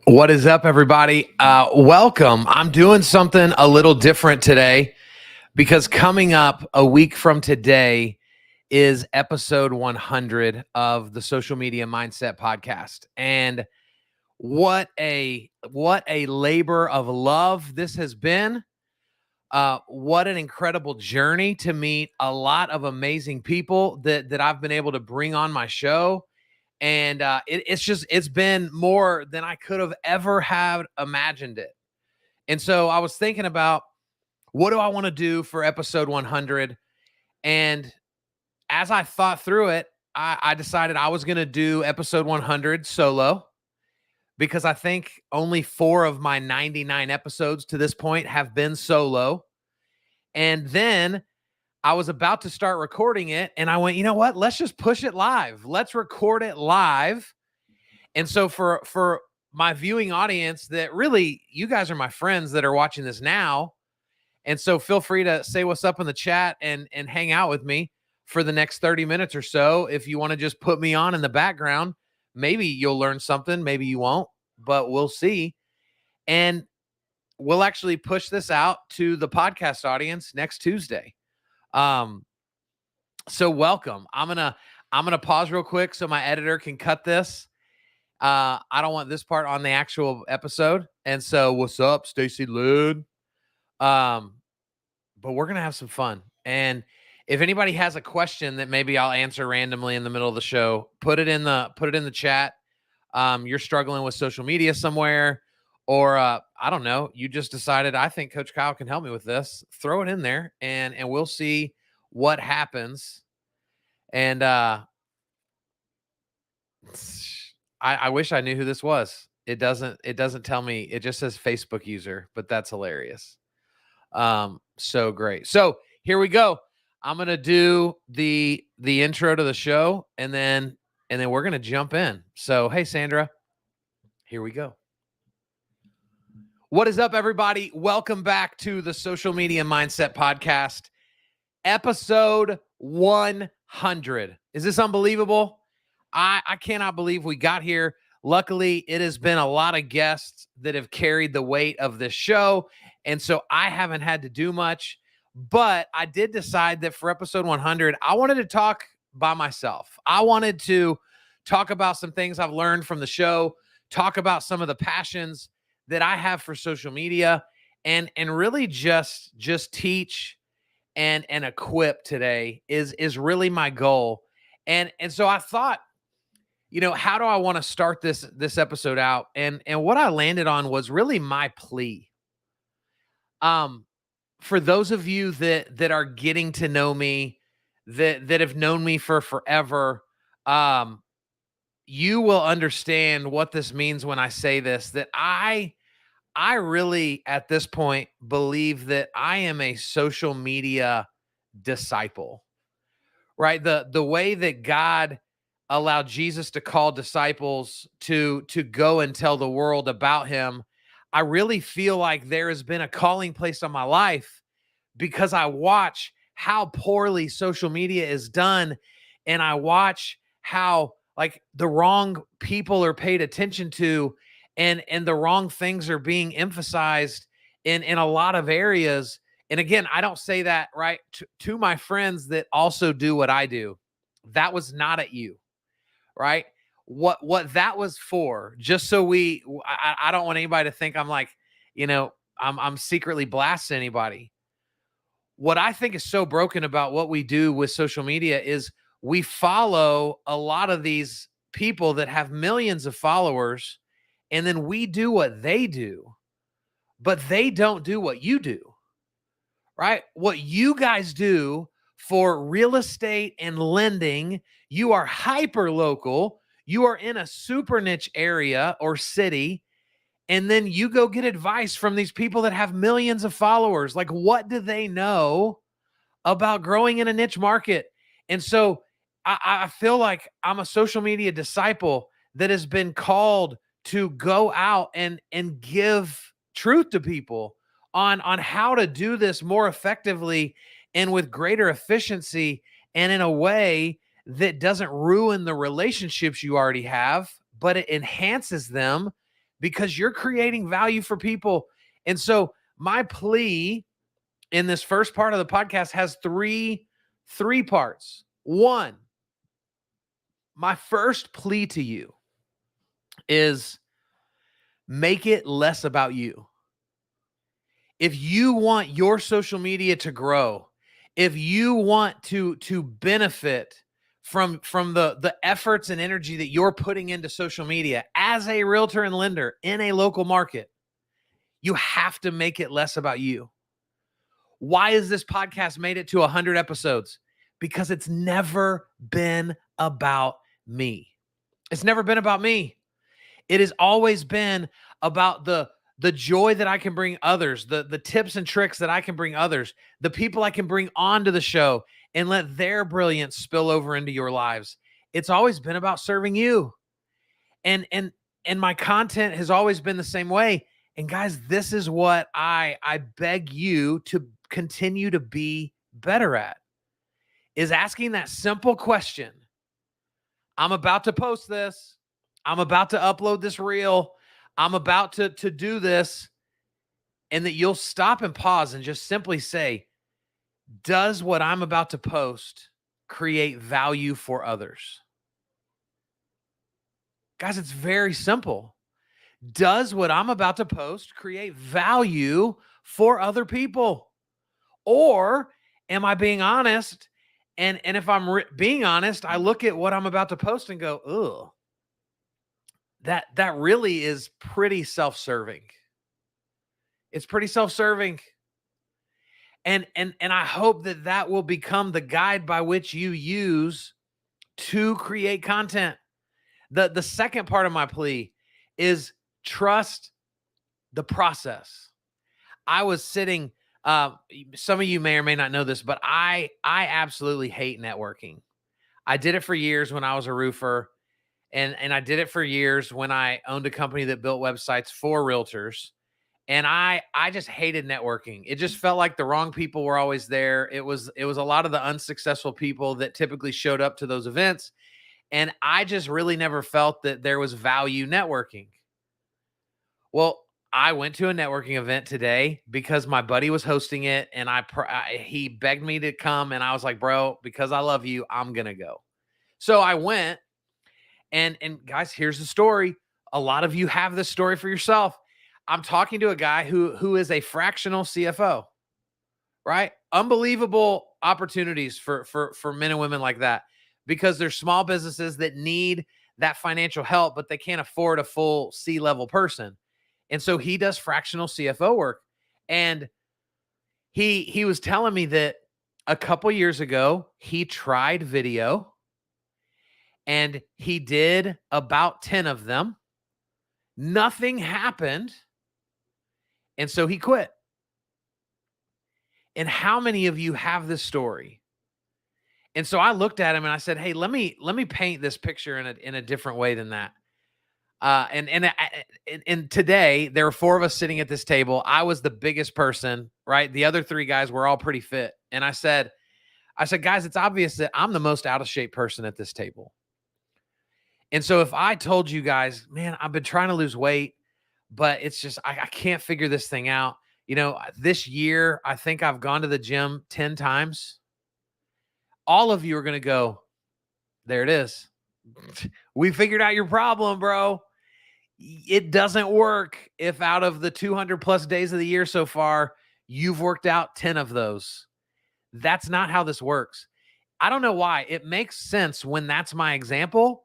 What is up, everybody? Welcome. I'm doing something a little different today because coming up a week from today is episode 100 of the Social Media Mindset Podcast. And what a labor of love this has been. What an incredible journey to meet a lot of amazing people that I've been able to bring on my show. And it's been more than I could have ever have imagined it. And so I was thinking about, what do I want to do for episode 100? And as I thought through it, I decided I was going to do episode 100 solo, because I think only 4 of my 99 episodes to this point have been solo. And then I was about to start recording it, and I went, you know what? Let's just push it live. Let's record it live. And so for my viewing audience, that really, you guys are my friends that are watching this now. And so feel free to say what's up in the chat and hang out with me for the next 30 minutes or so. If you want to just put me on in the background, maybe you'll learn something, maybe you won't, but we'll see. And we'll actually push this out to the podcast audience next Tuesday. So welcome. I'm gonna pause real quick so my editor can cut this. I don't want this part on the actual episode. And so what's up, Stacy Lynn? But we're gonna have some fun. And if anybody has a question that maybe I'll answer randomly in the middle of the show, put it in the chat. You're struggling with social media somewhere, or I don't know, you just decided, I think Coach Kyle can help me with this. Throw it in there, and we'll see what happens. And I wish I knew who this was. It doesn't tell me. It just says Facebook user, but that's hilarious. So great. So here we go. I'm gonna do the intro to the show, and then we're gonna jump in. So hey, Sandra, here we go. What is up, everybody? Welcome back to the Social Media Mindset Podcast, episode 100. Is this unbelievable? I cannot believe we got here. Luckily, it has been a lot of guests that have carried the weight of this show, and so I haven't had to do much. But I did decide that for episode 100, I wanted to talk by myself. I wanted to talk about some things I've learned from the show, talk about some of the passions that I have for social media, and really just teach and equip today is really my goal. And so I thought, how do I want to start this episode out? And what I landed on was really my plea. For those of you that are getting to know me, that have known me for forever, you will understand what this means when I say this, that I really, at this point, believe that I am a social media disciple, right? The way that God allowed Jesus to call disciples to go and tell the world about him, I really feel like there has been a calling placed on my life, because I watch how poorly social media is done, and I watch how, like, the wrong people are paid attention to, and the wrong things are being emphasized in a lot of areas. And again, I don't say that, right, to my friends that also do what I do. That was not at you, right? What that was for, just so I don't want anybody to think I'm like, I'm secretly blasting anybody. What I think is so broken about what we do with social media is we follow a lot of these people that have millions of followers, and then we do what they do, but they don't do what you do, right? What you guys do for real estate and lending, you are hyper local, you are in a super niche area or city, and then you go get advice from these people that have millions of followers. Like, what do they know about growing in a niche market? And so I feel like I'm a social media disciple that has been called to go out and give truth to people on how to do this more effectively and with greater efficiency, and in a way that doesn't ruin the relationships you already have, but it enhances them because you're creating value for people. And so my plea in this first part of the podcast has three parts. One, my first plea to you is make it less about you. If you want your social media to grow, if you want to benefit from the efforts and energy that you're putting into social media as a realtor and lender in a local market, you have to make it less about you. Why has this podcast made it to 100 episodes? Because it's never been about me. It's never been about me. It has always been about the joy that I can bring others, the tips and tricks that I can bring others, the people I can bring onto the show and let their brilliance spill over into your lives. It's always been about serving you. And my content has always been the same way. And guys, this is what I beg you to continue to be better at, is asking that simple question. I'm about to post this. I'm about to upload this reel. I'm about to do this. And that you'll stop and pause and just simply say, does what I'm about to post create value for others? Guys, it's very simple. Does what I'm about to post create value for other people? Or am I being honest? And if I'm being honest, I look at what I'm about to post and go, ugh, that really is pretty self-serving. It's pretty self-serving. And I hope that will become the guide by which you use to create content. The second part of my plea is trust the process. I was sitting, some of you may or may not know this, but I absolutely hate networking. I did it for years when I was a roofer, and I did it for years when I owned a company that built websites for realtors. And I just hated networking. It just felt like the wrong people were always there. It was a lot of the unsuccessful people that typically showed up to those events. And I just really never felt that there was value networking. Well, I went to a networking event today because my buddy was hosting it, and he begged me to come, and I was like, bro, because I love you, I'm going to go. So I went, and guys, here's the story. A lot of you have this story for yourself. I'm talking to a guy who is a fractional CFO, right? Unbelievable opportunities for men and women like that, because there's small businesses that need that financial help, but they can't afford a full C-level person. And so he does fractional CFO work. And he was telling me that a couple years ago, he tried video and he did about 10 of them. Nothing happened. And so he quit. And how many of you have this story? And so I looked at him and I said, hey, let me paint this picture in a different way than that. And today there were 4 of us sitting at this table. I was the biggest person, right? The other 3 guys were all pretty fit. And I said, guys, it's obvious that I'm the most out of shape person at this table. And so if I told you guys, man, I've been trying to lose weight, but it's just, I can't figure this thing out. You know, this year, I think I've gone to the gym 10 times. All of you are going to go, there it is. We figured out your problem, bro. It doesn't work if out of the 200 plus days of the year so far, you've worked out 10 of those. That's not how this works. I don't know why. It makes sense when that's my example,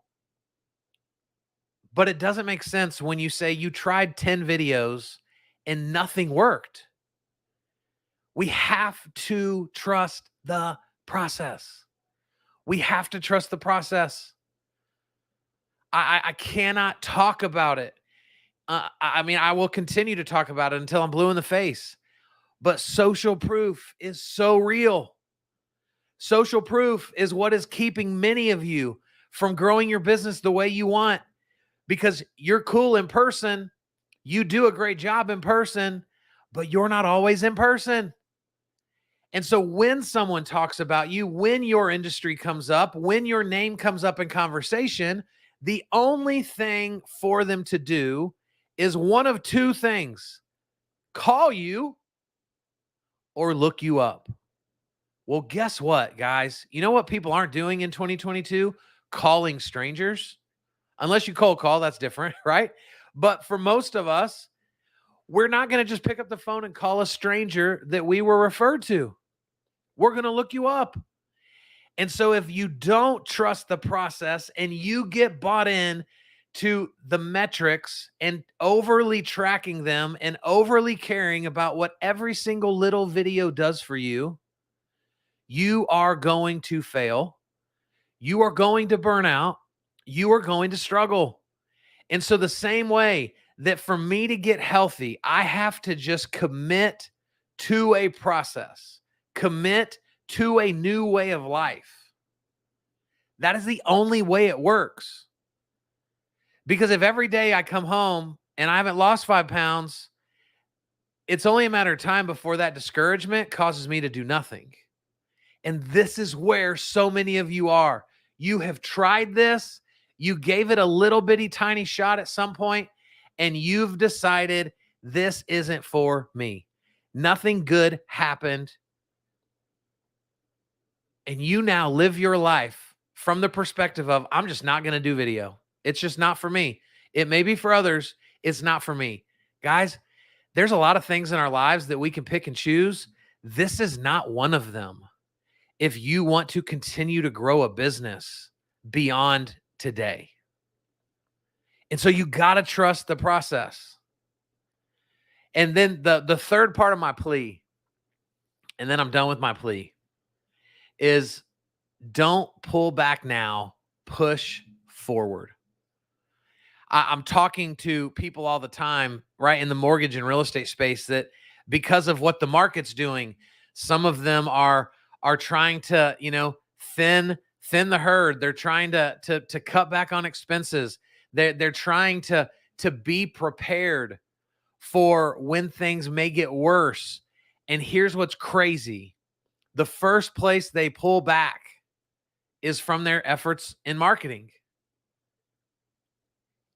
but it doesn't make sense when you say you tried 10 videos and nothing worked. We have to trust the process. We have to trust the process. I cannot talk about it. I mean, I will continue to talk about it until I'm blue in the face. But social proof is so real. Social proof is what is keeping many of you from growing your business the way you want, because you're cool in person. You do a great job in person, but you're not always in person. And so when someone talks about you, when your industry comes up, when your name comes up in conversation, the only thing for them to do is one of two things: call you or look you up. Well, guess what, guys? You know what people aren't doing in 2022? Calling strangers. Unless you cold call, that's different, right? But for most of us, we're not going to just pick up the phone and call a stranger that we were referred to. We're going to look you up. And so if you don't trust the process and you get bought in to the metrics and overly tracking them and overly caring about what every single little video does for you, you are going to fail. You are going to burn out. You are going to struggle. And so the same way that for me to get healthy, I have to just commit to a process, commit to a new way of life. That is the only way it works. Because if every day I come home and I haven't lost 5 pounds, it's only a matter of time before that discouragement causes me to do nothing. And this is where so many of you are. You have tried this. You gave it a little bitty tiny shot at some point, and you've decided this isn't for me. Nothing good happened. And you now live your life from the perspective of, I'm just not going to do video. It's just not for me. It may be for others. It's not for me. Guys, there's a lot of things in our lives that we can pick and choose. This is not one of them. If you want to continue to grow a business beyond today. And so you got to trust the process. And then the third part of my plea, and then I'm done with my plea, is don't pull back now, push forward. I'm talking to people all the time, right, in the mortgage and real estate space, that because of what the market's doing, some of them are trying to, thin the herd. They're trying to cut back on expenses. They're trying to be prepared for when things may get worse. And here's what's crazy. The first place they pull back is from their efforts in marketing.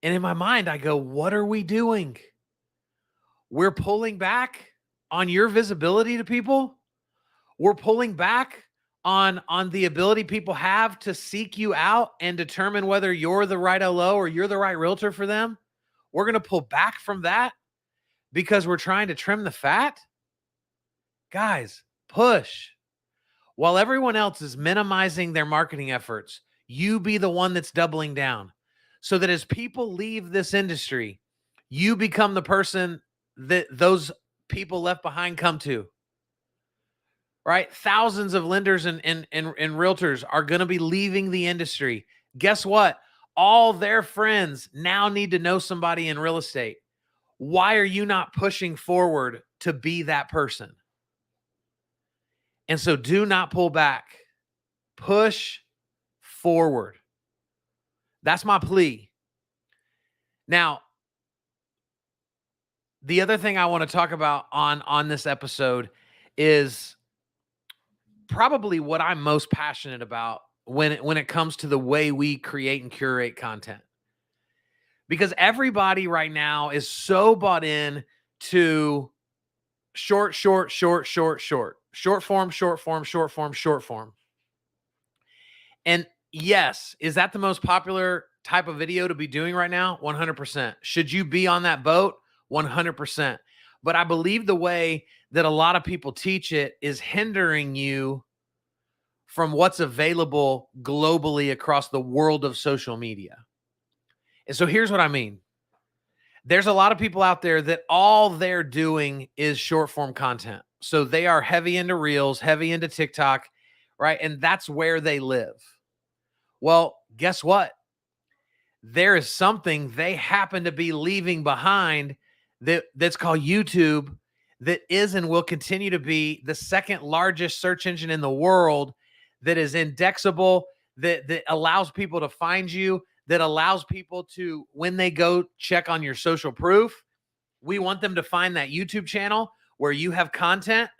And in my mind, I go, what are we doing? We're pulling back on your visibility to people. We're pulling back on the ability people have to seek you out and determine whether you're the right LO or you're the right realtor for them. We're going to pull back from that because we're trying to trim the fat. Guys, push. While everyone else is minimizing their marketing efforts, you be the one that's doubling down, so that as people leave this industry, you become the person that those people left behind come to. Right? Thousands of lenders and realtors are going to be leaving the industry. Guess what? All their friends now need to know somebody in real estate. Why are you not pushing forward to be that person? And so do not pull back. Push forward. That's my plea. Now, the other thing I want to talk about on this episode is probably what I'm most passionate about when it comes to the way we create and curate content. Because everybody right now is so bought in to short form. And yes, is that the most popular type of video to be doing right now? 100%. Should you be on that boat? 100%. But I believe the way that a lot of people teach it is hindering you from what's available globally across the world of social media. And so here's what I mean. There's a lot of people out there that all they're doing is short form content. So they are heavy into Reels, heavy into TikTok, right? And that's where they live. Well, guess what? There is something they happen to be leaving behind that's called YouTube, that is and will continue to be the second largest search engine in the world, that is indexable, that allows people to find you, that allows people to, when they go check on your social proof, we want them to find that YouTube channel where you have content.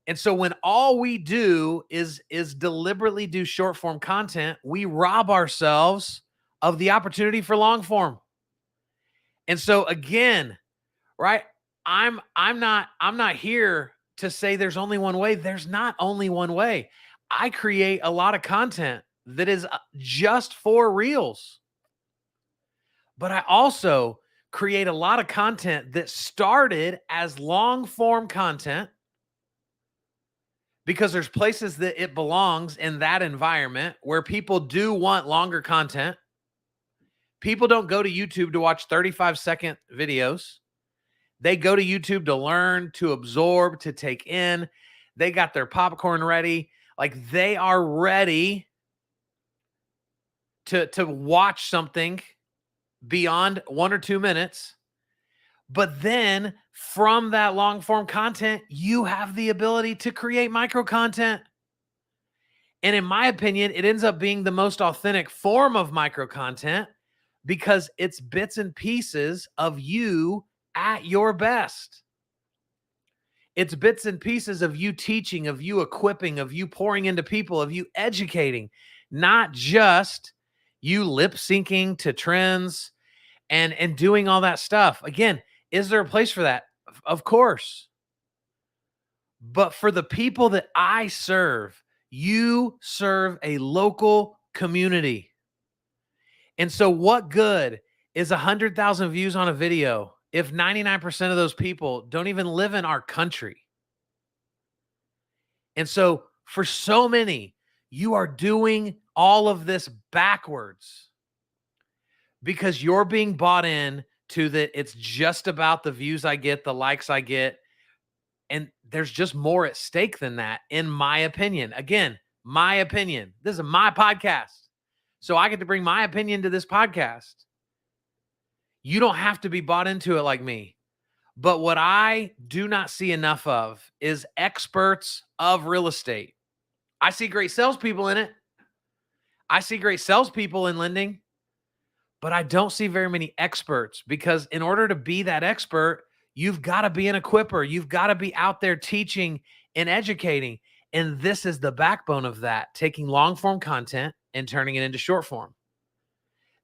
And so when all we do is deliberately do short form content, we rob ourselves of the opportunity for long form. And so again, right? I'm not here to say there's only one way. There's not only one way. I create a lot of content that is just for reels. But I also create a lot of content that started as long form content because there's places that it belongs in that environment where people do want longer content. People don't go to YouTube to watch 35-second videos. They go to YouTube to learn, to absorb, to take in. They got their popcorn ready. Like they are ready to watch something beyond 1 or 2 minutes. But then from that long form content, you have the ability to create micro content. And in my opinion, it ends up being the most authentic form of micro content because it's bits and pieces of you at your best. It's bits and pieces of you teaching, of you equipping, of you pouring into people, of you educating, not just you lip syncing to trends and doing all that stuff. Again, is there a place for that? Of course. But for the people that I serve, you serve a local community. And so what good is 100,000 views on a video if 99% of those people don't even live in our country? And so for so many, you are doing all of this backwards because you're being bought in to that it's just about the views I get, the likes I get. And there's just more at stake than that, in my opinion. Again, my opinion. This is my podcast. So I get to bring my opinion to this podcast. You don't have to be bought into it like me. But what I do not see enough of is experts of real estate. I see great salespeople in it. I see great salespeople in lending, but I don't see very many experts because in order to be that expert, you've got to be an equipper. You've got to be out there teaching and educating. And this is the backbone of that, taking long form content and turning it into short form.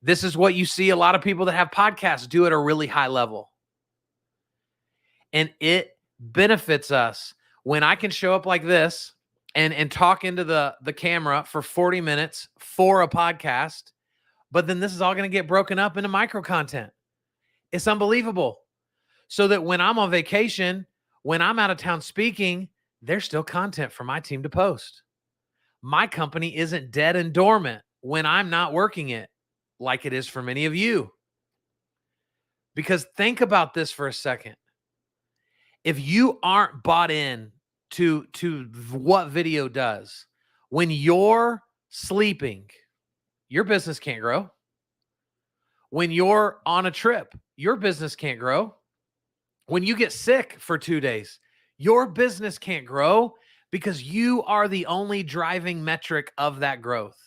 This is what you see a lot of people that have podcasts do at a really high level. And it benefits us when I can show up like this and talk into the camera for 40 minutes for a podcast, but then this is all going to get broken up into micro content. It's unbelievable. So that when I'm on vacation, when I'm out of town speaking, there's still content for my team to post. My company isn't dead and dormant when I'm not working it like it is for many of you. Because think about this for a second. If you aren't bought in to what video does, when you're sleeping, your business can't grow. When you're on a trip, your business can't grow. When you get sick for 2 days, your business can't grow because you are the only driving metric of that growth.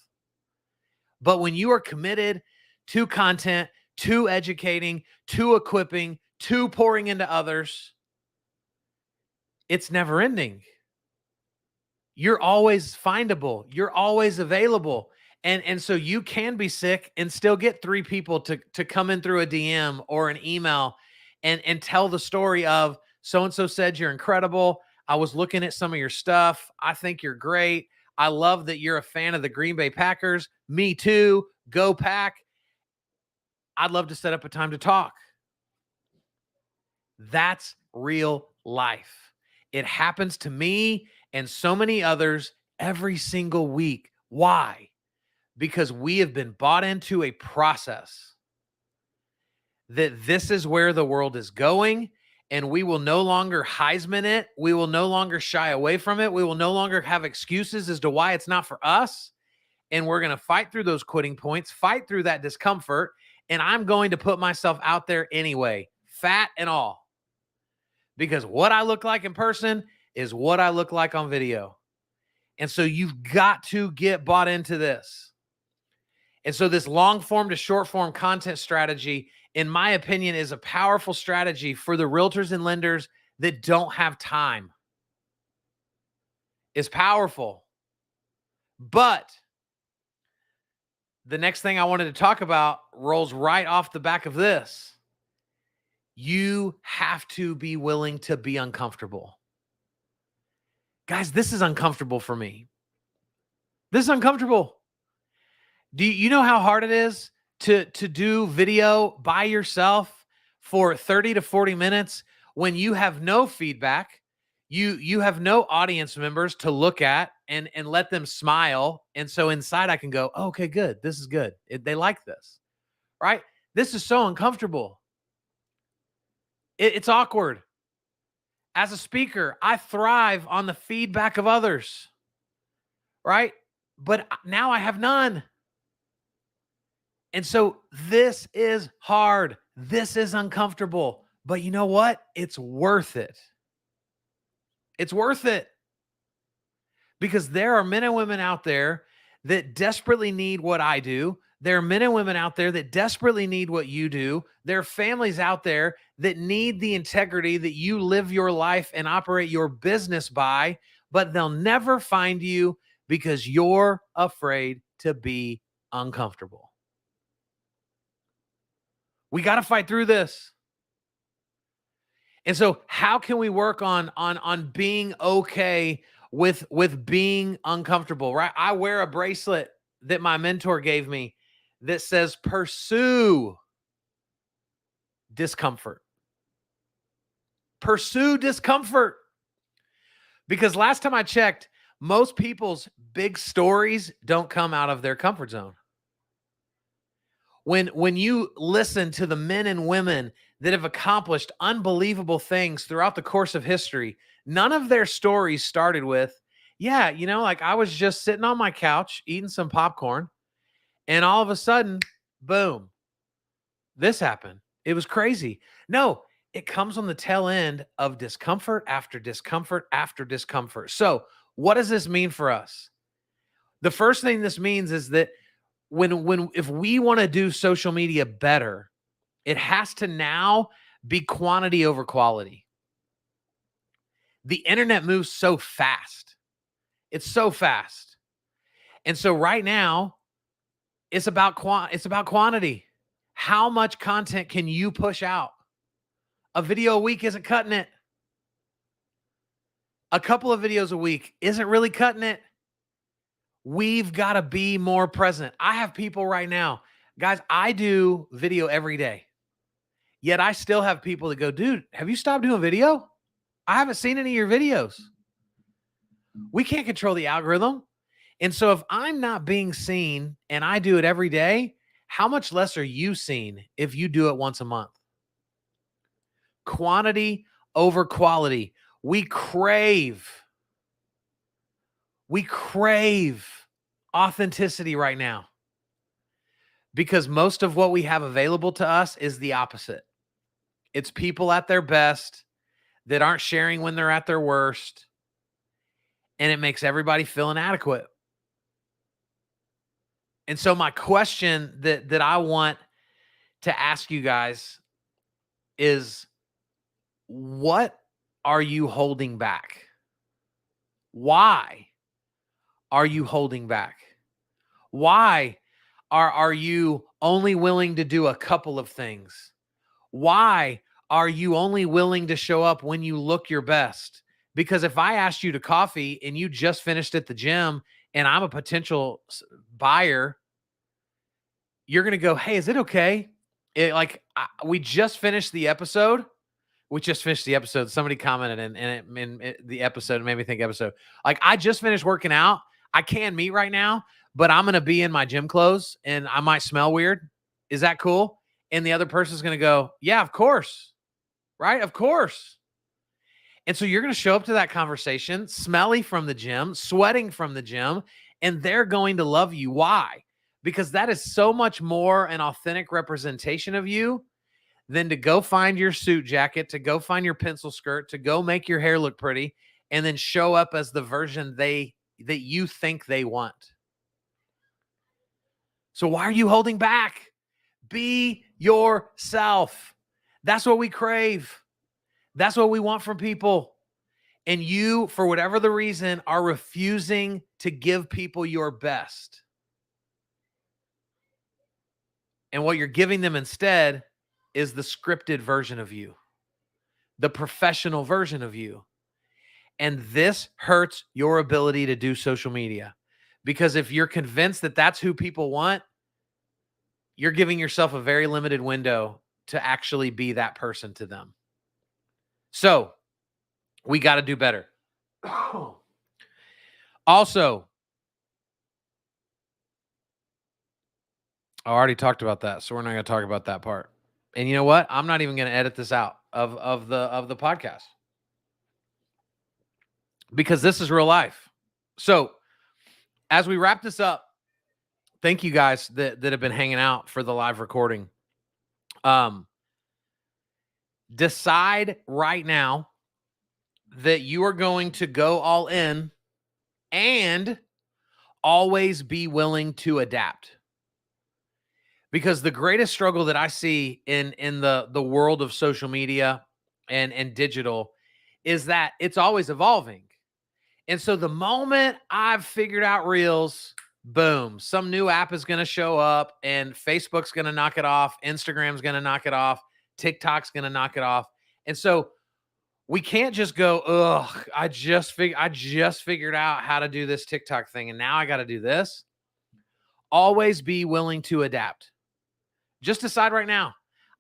But when you are committed to content, to educating, to equipping, to pouring into others, it's never ending. You're always findable. You're always available. And so you can be sick and still get 3 people to come in through a DM or an email and tell the story of so-and-so said you're incredible. I was looking at some of your stuff. I think you're great. I love that you're a fan of the Green Bay Packers. Me too. Go Pack. I'd love to set up a time to talk. That's real life. It happens to me and so many others every single week. Why? Because we have been bought into a process that this is where the world is going, and we will no longer Heisman it. We will no longer shy away from it. We will no longer have excuses as to why it's not for us. And we're going to fight through those quitting points, fight through that discomfort, and I'm going to put myself out there anyway, fat and all. Because what I look like in person is what I look like on video. And so you've got to get bought into this. And so this long form to short form content strategy, in my opinion, is a powerful strategy for the realtors and lenders that don't have time. It's powerful. But the next thing I wanted to talk about rolls right off the back of this. You have to be willing to be uncomfortable. Guys, this is uncomfortable for me. This is uncomfortable. Do you know how hard it is to do video by yourself for 30 to 40 minutes when you have no feedback, you have no audience members to look at and let them smile, and so inside I can go, oh, okay, good, this is good. They like this, right? This is so uncomfortable. It's awkward. As a speaker, I thrive on the feedback of others, right? But now I have none. And so this is hard. This is uncomfortable. But you know what? It's worth it. It's worth it. Because there are men and women out there that desperately need what I do. There are men and women out there that desperately need what you do. There are families out there that need the integrity that you live your life and operate your business by, but they'll never find you because you're afraid to be uncomfortable. We got to fight through this. And so how can we work on being okay with being uncomfortable, right? I wear a bracelet that my mentor gave me that says pursue discomfort. Pursue discomfort. Because last time I checked, most people's big stories don't come out of their comfort zone. When you listen to the men and women that have accomplished unbelievable things throughout the course of history, none of their stories started with, yeah, like I was just sitting on my couch eating some popcorn, and all of a sudden, boom, this happened. It was crazy. No, it comes on the tail end of discomfort after discomfort after discomfort. So what does this mean for us? The first thing this means is that if we want to do social media better, it has to now be quantity over quality. The internet moves so fast. It's so fast. And so right now, it's about quantity. How much content can you push out? A video a week isn't cutting it. A couple of videos a week isn't really cutting it. We've got to be more present. I have people right now, guys, I do video every day. Yet I still have people that go, dude, have you stopped doing video? I haven't seen any of your videos. We can't control the algorithm. And so if I'm not being seen and I do it every day, how much less are you seen if you do it once a month? Quantity over quality. We crave authenticity right now because most of what we have available to us is the opposite. It's people at their best that aren't sharing when they're at their worst, and it makes everybody feel inadequate. And so my question that I want to ask you guys is, what are you holding back? Why are you holding back? Why are you only willing to do a couple of things? Why are you only willing to show up when you look your best? Because if I asked you to coffee and you just finished at the gym and I'm a potential buyer, you're going to go, hey, is it okay? We just finished the episode. Somebody commented in the episode, it made me think episode. Like, I just finished working out. I can meet right now, but I'm going to be in my gym clothes and I might smell weird. Is that cool? And the other person's going to go, yeah, of course. Right? Of course. And so you're going to show up to that conversation, smelly from the gym, sweating from the gym, and they're going to love you. Why? Because that is so much more an authentic representation of you than to go find your suit jacket, to go find your pencil skirt, to go make your hair look pretty, and then show up as the version that you think they want. So why are you holding back? Be yourself. That's what we crave. That's what we want from people. And you, for whatever the reason, are refusing to give people your best. And what you're giving them instead is the scripted version of you, the professional version of you. And this hurts your ability to do social media, because if you're convinced that that's who people want, you're giving yourself a very limited window to actually be that person to them. So we got to do better. Also, I already talked about that, so we're not going to talk about that part. And you know what? I'm not even going to edit this out of the podcast, because this is real life. So as we wrap this up, thank you guys that have been hanging out for the live recording. Decide right now that you are going to go all in and always be willing to adapt. Because the greatest struggle that I see in the world of social media and digital is that it's always evolving. And so the moment I've figured out Reels, boom, some new app is going to show up, and Facebook's going to knock it off, Instagram's going to knock it off, TikTok's going to knock it off. And so we can't just go, ugh, I just figured out how to do this TikTok thing, and now I got to do this. Always be willing to adapt. Just decide right now,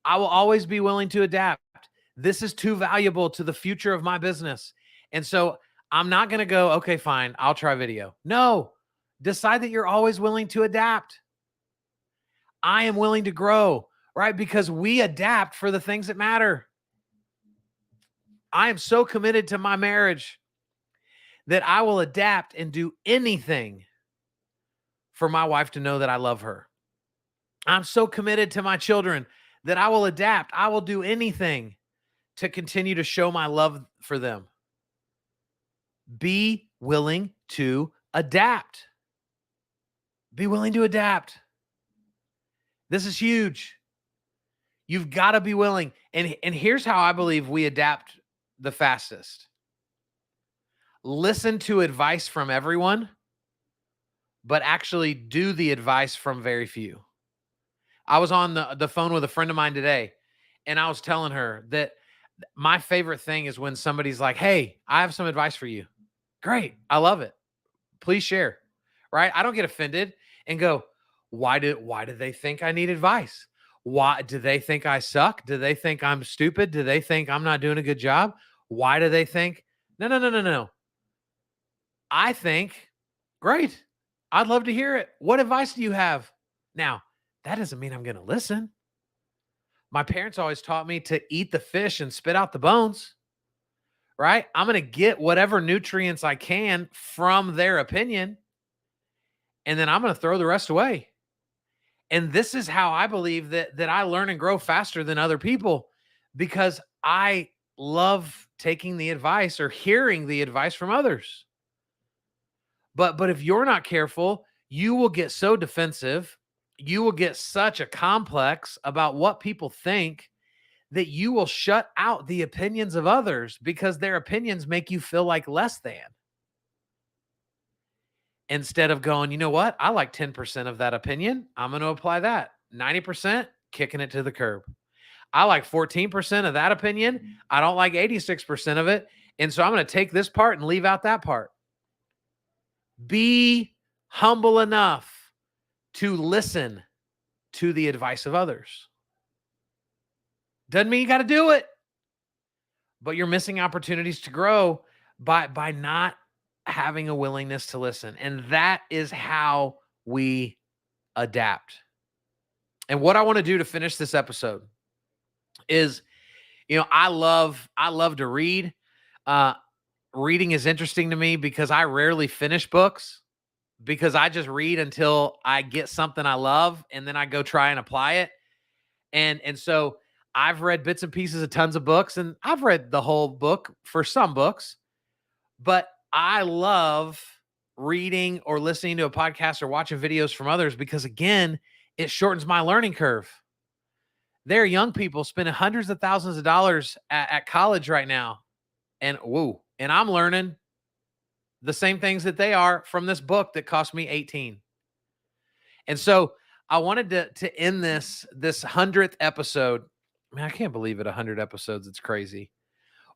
I will always be willing to adapt. This is too valuable to the future of my business. And so I'm not going to go, okay, fine, I'll try video. No, decide that you're always willing to adapt. I am willing to grow, right? Because we adapt for the things that matter. I am so committed to my marriage that I will adapt and do anything for my wife to know that I love her. I'm so committed to my children that I will adapt. I will do anything to continue to show my love for them. Be willing to adapt. Be willing to adapt. This is huge. You've got to be willing. And here's how I believe we adapt the fastest. Listen to advice from everyone, but actually do the advice from very few. I was on the phone with a friend of mine today, and I was telling her that my favorite thing is when somebody's like, hey, I have some advice for you. Great. I love it. Please share. Right? I don't get offended and go, why do they think I need advice? Why do they think I suck? Do they think I'm stupid? Do they think I'm not doing a good job? Why do they think? No. I think, great. I'd love to hear it. What advice do you have? Now, that doesn't mean I'm going to listen. My parents always taught me to eat the fish and spit out the bones, right? I'm going to get whatever nutrients I can from their opinion, and then I'm going to throw the rest away. And this is how I believe that I learn and grow faster than other people, because I love taking the advice or hearing the advice from others. But if you're not careful, you will get so defensive. You will get such a complex about what people think that you will shut out the opinions of others because their opinions make you feel like less than. Instead of going, you know what? I like 10% of that opinion. I'm going to apply that. 90%, kicking it to the curb. I like 14% of that opinion. I don't like 86% of it. And so I'm going to take this part and leave out that part. Be humble enough to listen to the advice of others. Doesn't mean you got to do it, but you're missing opportunities to grow by not having a willingness to listen. And that is how we adapt. And what I want to do to finish this episode is, I love to read. Reading is interesting to me because I rarely finish books, because I just read until I get something I love, and then I go try and apply it. And so I've read bits and pieces of tons of books, and I've read the whole book for some books, but I love reading or listening to a podcast or watching videos from others because, again, it shortens my learning curve. There are young people spending hundreds of thousands of dollars at college right now, and I'm learning the same things that they are from this book that cost me $18. And so I wanted to end this 100th episode Man, I can't believe it. 100 episodes. It's crazy.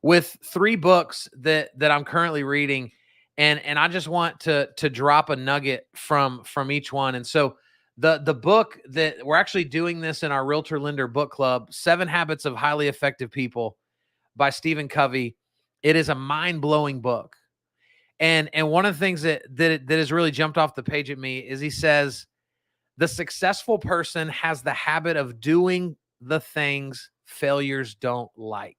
With 3 books that I'm currently reading, and I just want to drop a nugget from each one. And so the book that we're actually doing this in our Realtor Lender book club, 7 Habits of Highly Effective People by Stephen Covey. It is a mind-blowing book. And one of the things that has really jumped off the page at me is he says, the successful person has the habit of doing the things failures don't like.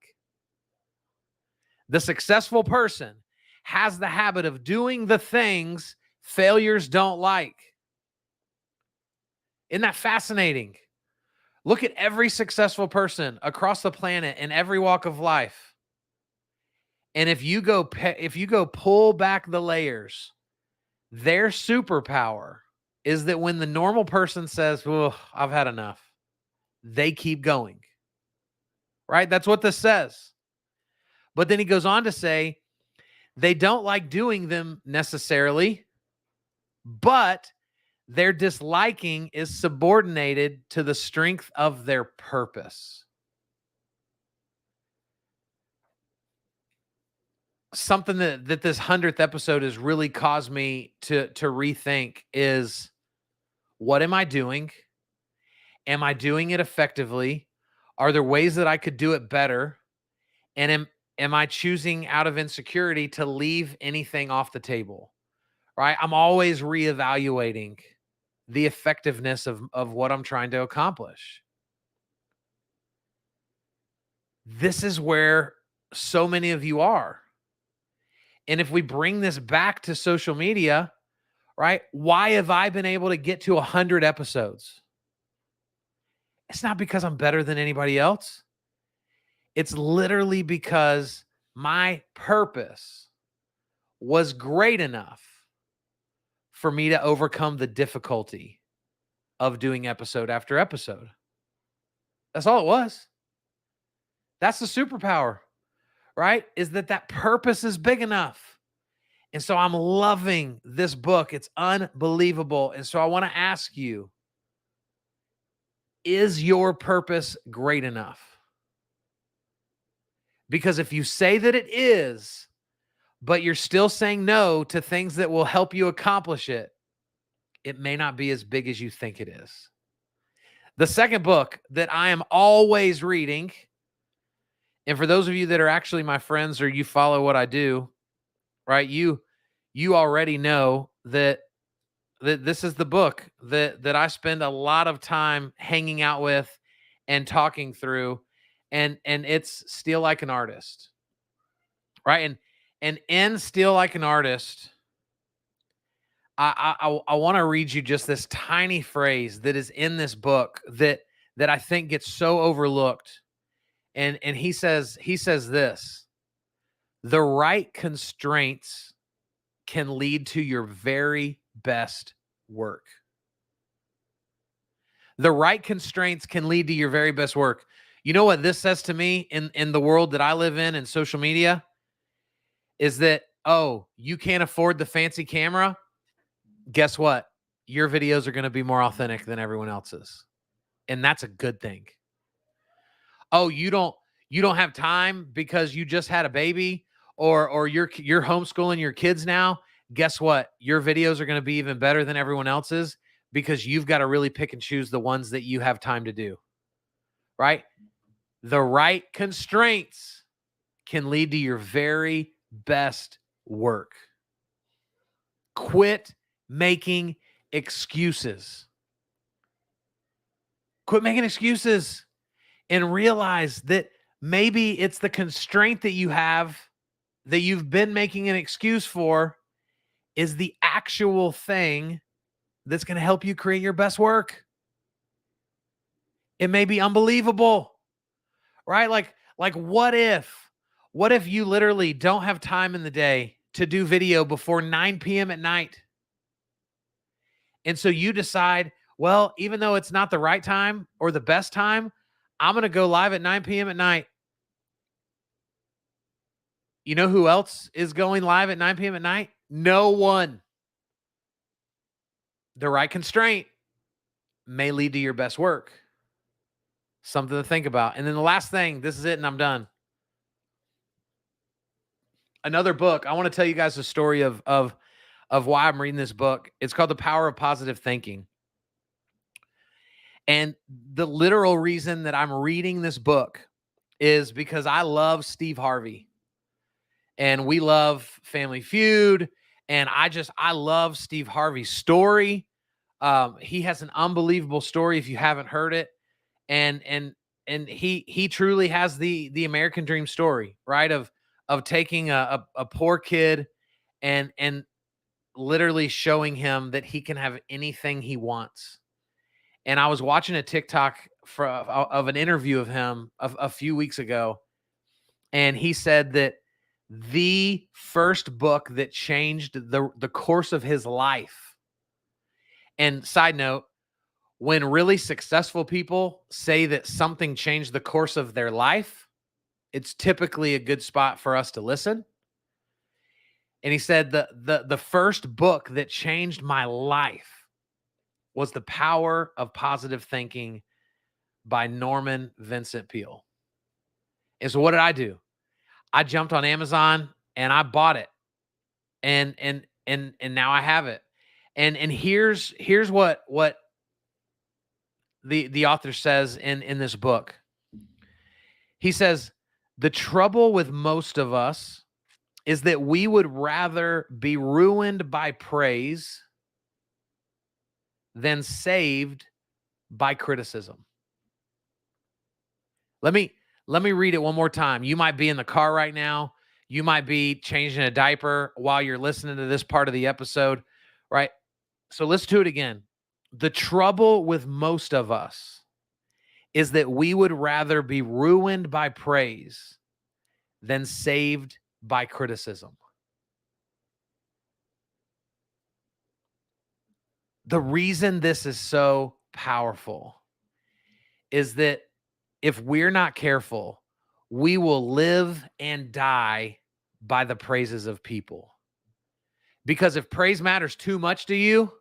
The successful person has the habit of doing the things failures don't like. Isn't that fascinating? Look at every successful person across the planet in every walk of life. And if you go pull back the layers, their superpower is that when the normal person says, "Oh, I've had enough," they keep going. Right? That's what this says. But then he goes on to say, they don't like doing them necessarily, but their disliking is subordinated to the strength of their purpose. Something that this 100th episode has really caused me to rethink is, what am I doing? Am I doing it effectively? Are there ways that I could do it better? And am I choosing out of insecurity to leave anything off the table? Right? I'm always reevaluating the effectiveness of what I'm trying to accomplish. This is where so many of you are. And if we bring this back to social media, right? Why have I been able to get to 100 episodes? It's not because I'm better than anybody else. It's literally because my purpose was great enough for me to overcome the difficulty of doing episode after episode. That's all it was. That's the superpower, right? Is that purpose is big enough. And so I'm loving this book. It's unbelievable. And so I want to ask you, is your purpose great enough? Because if you say that it is, but you're still saying no to things that will help you accomplish it, it may not be as big as you think it is. The second book that I am always reading, and for those of you that are actually my friends or you follow what I do, right? You already know that this is the book that I spend a lot of time hanging out with and talking through, and it's Steal Like an Artist, right? And in Steal Like an Artist, I want to read you just this tiny phrase that is in this book that I think gets so overlooked. And he says this: the right constraints can lead to your very best work. The right constraints can lead to your very best work. You know what this says to me in the world that I live in social media is that, oh, you can't afford the fancy camera. Guess what? Your videos are going to be more authentic than everyone else's. And that's a good thing. Oh, you don't have time because you just had a baby or you're homeschooling your kids now. Guess what? Your videos are going to be even better than everyone else's because you've got to really pick and choose the ones that you have time to do. Right? The right constraints can lead to your very best work. Quit making excuses. Quit making excuses and realize that maybe it's the constraint that you have that you've been making an excuse for is the actual thing that's going to help you create your best work. It may be unbelievable, right? Like what if you literally don't have time in the day to do video before 9 p.m. at night? And so you decide, well, even though it's not the right time or the best time, I'm going to go live at 9 p.m. at night. You know who else is going live at 9 p.m. at night? No one. The right constraint may lead to your best work. Something to think about. And then the last thing, this is it and I'm done. Another book. I want to tell you guys the story of why I'm reading this book. It's called The Power of Positive Thinking. And the literal reason that I'm reading this book is because I love Steve Harvey and we love Family Feud. And I love Steve Harvey's story. He has an unbelievable story if you haven't heard it. And he truly has the American dream story, right? Of taking a poor kid and literally showing him that he can have anything he wants. And I was watching a TikTok of an interview of him a few weeks ago, and he said that the first book that changed the course of his life. And side note, when really successful people say that something changed the course of their life, it's typically a good spot for us to listen. And he said the first book that changed my life was The Power of Positive Thinking by Norman Vincent Peale. And so what did I do? I jumped on Amazon and I bought it. And now I have it. And here's what the author says in this book. He says, the trouble with most of us is that we would rather be ruined by praise than saved by criticism. Let me read it one more time. You might be in the car right now. You might be changing a diaper while you're listening to this part of the episode, right? So let's do it again. The trouble with most of us is that we would rather be ruined by praise than saved by criticism. The reason this is so powerful is that if we're not careful, we will live and die by the praises of people. Because if praise matters too much to you,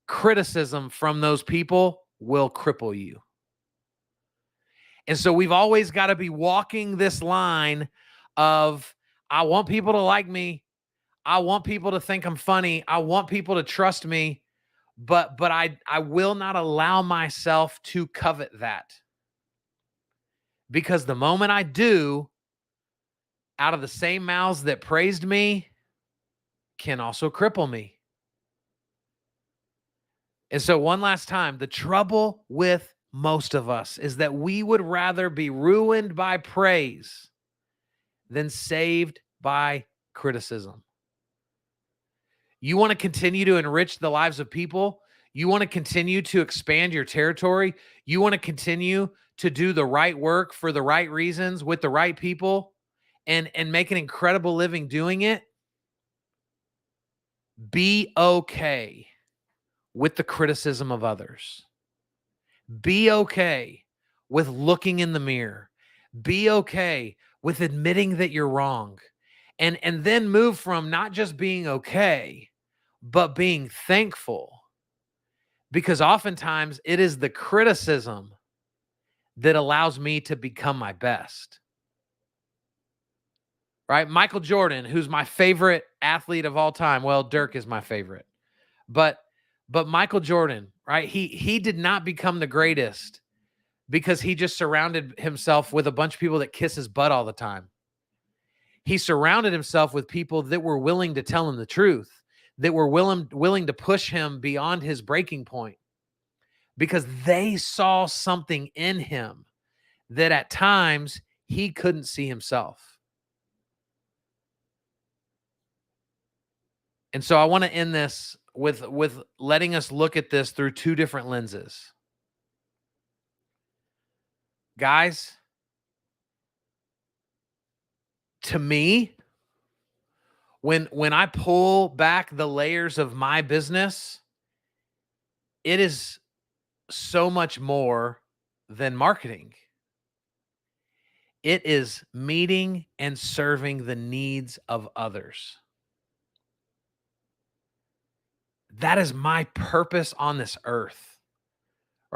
criticism from those people will cripple you. And so we've always got to be walking this line of, I want people to like me. I want people to think I'm funny. I want people to trust me. But I will not allow myself to covet that. Because the moment I do, out of the same mouths that praised me can also cripple me. And so one last time, the trouble with most of us is that we would rather be ruined by praise than saved by criticism. You want to continue to enrich the lives of people? You want to continue to expand your territory? You want to continue to do the right work for the right reasons with the right people and make an incredible living doing it? Be okay with the criticism of others. Be okay with looking in the mirror. Be okay with admitting that you're wrong. And then move from not just being okay, but being thankful. Because oftentimes it is the criticism that allows me to become my best. Right? Michael Jordan, who's my favorite athlete of all time. Well, Dirk is my favorite. But Michael Jordan, right? He did not become the greatest because he just surrounded himself with a bunch of people that kiss his butt all the time. He surrounded himself with people that were willing to tell him the truth, that were willing to push him beyond his breaking point because they saw something in him that at times he couldn't see himself. And so I want to end this with letting us look at this through two different lenses. Guys, to me, when I pull back the layers of my business, it is so much more than marketing. It is meeting and serving the needs of others. That is my purpose on this earth,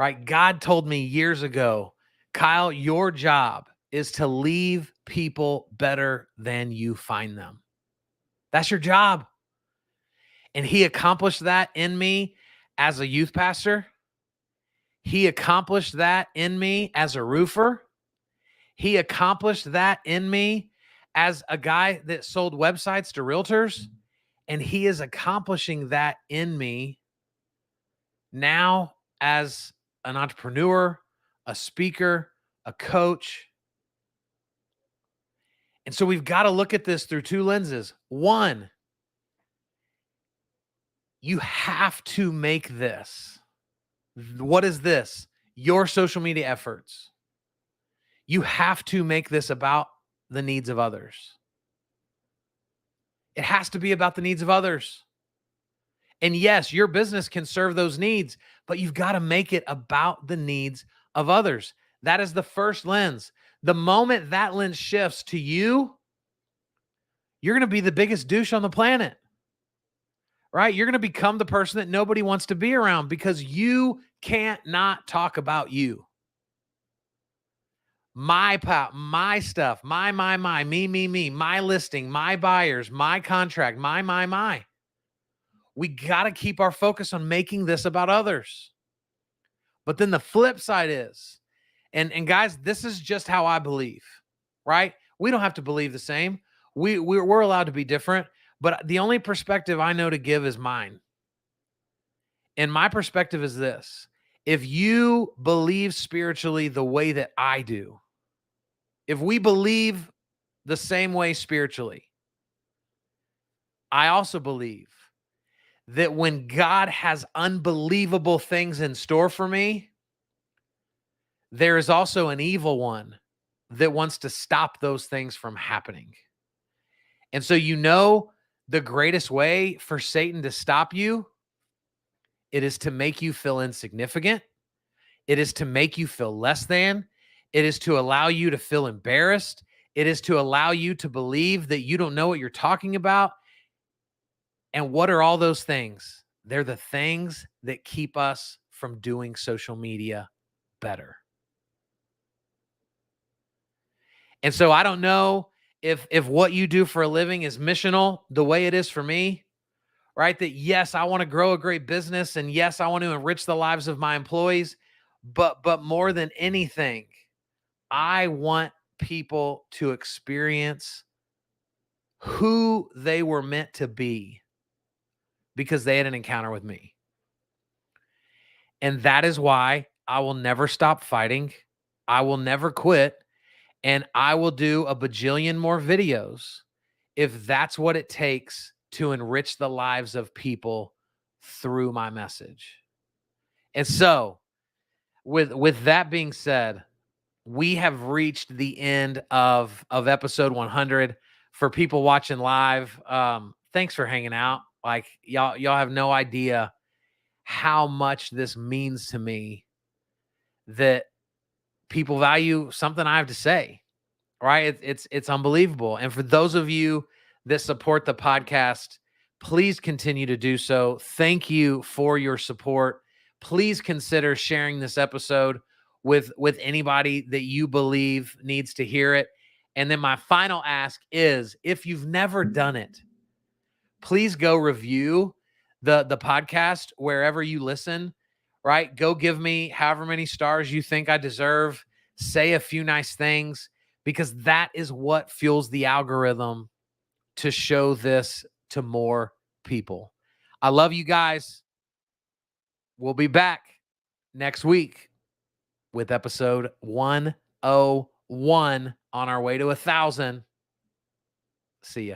right? God told me years ago, Kyle, your job is to leave people better than you find them. That's your job. And he accomplished that in me as a youth pastor. He accomplished that in me as a roofer. He accomplished that in me as a guy that sold websites to realtors. And he is accomplishing that in me now as an entrepreneur, a speaker, a coach. And so we've got to look at this through two lenses. One, you have to make this. What is this? Your social media efforts. You have to make this about the needs of others. It has to be about the needs of others. And yes, your business can serve those needs, but you've got to make it about the needs of others. That is the first lens. The moment that lens shifts to you, you're going to be the biggest douche on the planet, right? You're going to become the person that nobody wants to be around because you can't not talk about you. My stuff, my, me, my listing, my buyers, my contract, my. We got to keep our focus on making this about others. But then the flip side is, and guys, this is just how I believe, right? We don't have to believe the same. We're allowed to be different, but the only perspective I know to give is mine. And my perspective is this: if you believe spiritually the way that I do, if we believe the same way spiritually, I also believe that when God has unbelievable things in store for me, there is also an evil one that wants to stop those things from happening. And so, the greatest way for Satan to stop you, it is to make you feel insignificant. It is to make you feel less than. It is to allow you to feel embarrassed. It is to allow you to believe that you don't know what you're talking about. And what are all those things? They're the things that keep us from doing social media better. And so I don't know if what you do for a living is missional the way it is for me, right? That yes, I want to grow a great business, and yes, I want to enrich the lives of my employees, but more than anything, I want people to experience who they were meant to be because they had an encounter with me. And that is why I will never stop fighting. I will never quit. And I will do a bajillion more videos if that's what it takes to enrich the lives of people through my message. And so, with that being said, we have reached the end of episode 100. For people watching live, thanks for hanging out. Like y'all have no idea how much this means to me that people value something I have to say. Right? It's unbelievable. And for those of you that support the podcast, please continue to do so. Thank you for your support. Please consider sharing this episode with anybody that you believe needs to hear it. And then my final ask is, if you've never done it, please go review the podcast wherever you listen, right? Go give me however many stars you think I deserve. Say a few nice things, because that is what fuels the algorithm to show this to more people. I love you guys. We'll be back next week with episode 101 on our way to 1,000. See ya.